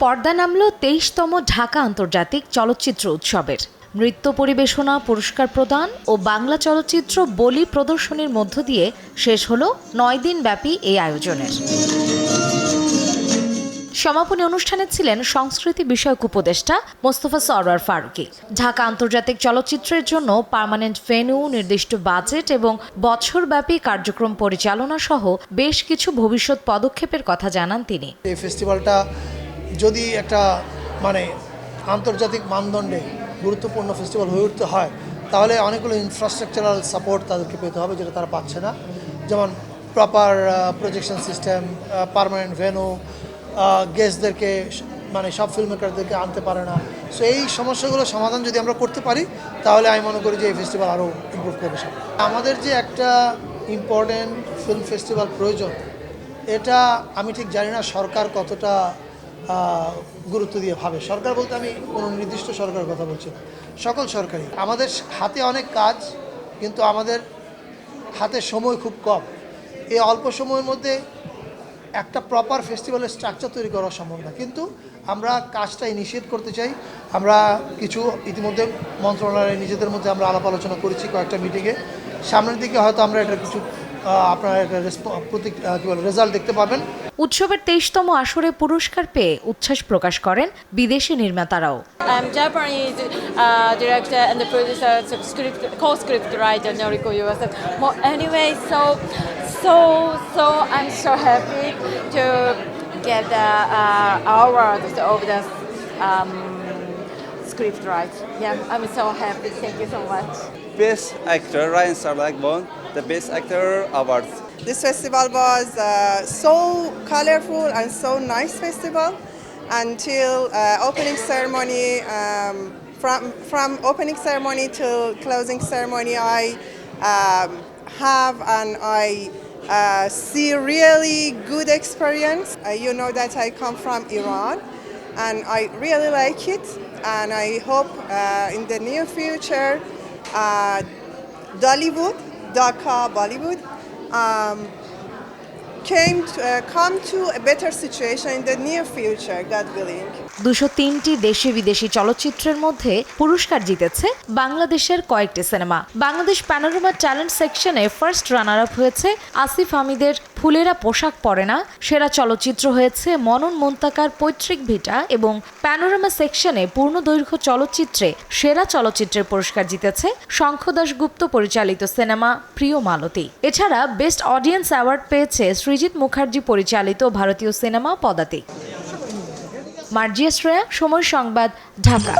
পর্দা নামল ২৩তম ঢাকা আন্তর্জাতিক চলচ্চিত্র উৎসবের। নৃত্য পরিবেশনা, পুরস্কার প্রদান ও বাংলা চলচ্চিত্র বলি প্রদর্শনীর মধ্য দিয়ে শেষ হলো ৯ দিন ব্যাপী এই আয়োজনের। সমাপনী অনুষ্ঠানে ছিলেন সংস্কৃতি বিষয়ক উপদেষ্টা মোস্তফা সরওয়ার ফারুকী। ঢাকা আন্তর্জাতিক চলচ্চিত্রের জন্য পার্মানেন্ট ভেন্যু, নির্দিষ্ট বাজেট এবং বছরব্যাপী কার্যক্রম পরিচালনা সহ বেশ কিছু ভবিষ্যৎ পদক্ষেপের কথা জানান তিনি। এই ফেস্টিভ্যালটা যদি একটা আন্তর্জাতিক মানদণ্ডে গুরুত্বপূর্ণ ফেস্টিভ্যাল হয়ে উঠতে হয়, তাহলে অনেকগুলো ইনফ্রাস্ট্রাকচারাল সাপোর্ট তাদেরকে পেতে হবে, যেটা তারা পাচ্ছে না। যেমন proper projection system, permanent venue, গেস্টদেরকে সব ফিল্ম মেকারদেরকে আনতে পারে না। সো এই সমস্যাগুলো সমাধান যদি আমরা করতে পারি, তাহলে আমি মনে করি যে এই ফেস্টিভ্যাল আরও ইমপ্রুভ করবে। আমাদের যে একটা ইম্পর্টেন্ট ফিল্ম ফেস্টিভ্যাল প্রয়োজন, এটা আমি ঠিক জানি না সরকার কতটা গুরুত্ব দিয়ে ভাবে। সরকার বলতে আমি কোনো নির্দিষ্ট সরকারের কথা বলছি না, সকল সরকারই। আমাদের হাতে অনেক কাজ, কিন্তু আমাদের হাতে সময় খুব কম। এই অল্প সময়ের মধ্যে একটা প্রপার ফেস্টিভ্যালের স্ট্রাকচার তৈরি করা সম্ভব না, কিন্তু আমরা কাজটা ইনিশিয়েট করতে চাই। আমরা কিছু ইতিমধ্যে মন্ত্রণালয়ের নিজেদের মধ্যে আমরা আলাপ আলোচনা করেছি কয়েকটা মিটিংয়ে। সামনের দিকে হয়তো আমরা এটা কিছু আপনারা একটা রেজাল্ট দেখতে পাবেন। উৎসবের ২৩তম আসরে পুরস্কার পেয়ে উচ্ছ্বাস প্রকাশ করেন বিদেশি নির্মাতারাও। I'm Japanese director and the producer, co-script writer Noriko Yuasa. Anyway, so I'm so happy to get the award of the script writer. Yeah, I'm so happy. Thank you so much. Best Actor Ryan Sarlacc won the Best Actor award. This festival was so colorful and so nice festival until opening ceremony. From opening ceremony to closing ceremony, I have and I see really good experience. You know that I come from Iran, and I really like it. And I hope in the near future, Dhaka Bollywood come to a better situation in the near future, God willing. ২০৩টি দেশি বিদেশি চলচ্চিত্রের মধ্যে পুরস্কার জিতেছে বাংলাদেশের কয়েকটি cinema. Bangladesh panorama talent সেকশনে first runner up হয়েছে আসিফ হামিদের ফুলেরা পোশাক পরে না। সেরা চলচ্চিত্র হয়েছে মনন মুন্তাকার পৈতৃক ভিটা এবং প্যানোরামা সেকশনে পূর্ণদৈর্ঘ্য চলচ্চিত্রে সেরা চলচ্চিত্রের পুরস্কার জিতেছে শঙ্খ দাশগুপ্ত পরিচালিত সিনেমা প্রিয় মালতী। এছাড়া বেস্ট অডিয়েন্স অ্যাওয়ার্ড পেয়েছে সৃজিত মুখার্জি পরিচালিত ভারতীয় সিনেমা পদাতিক। মার্জিয়া শ্রেয়া, সময় সংবাদ, ঢাকা।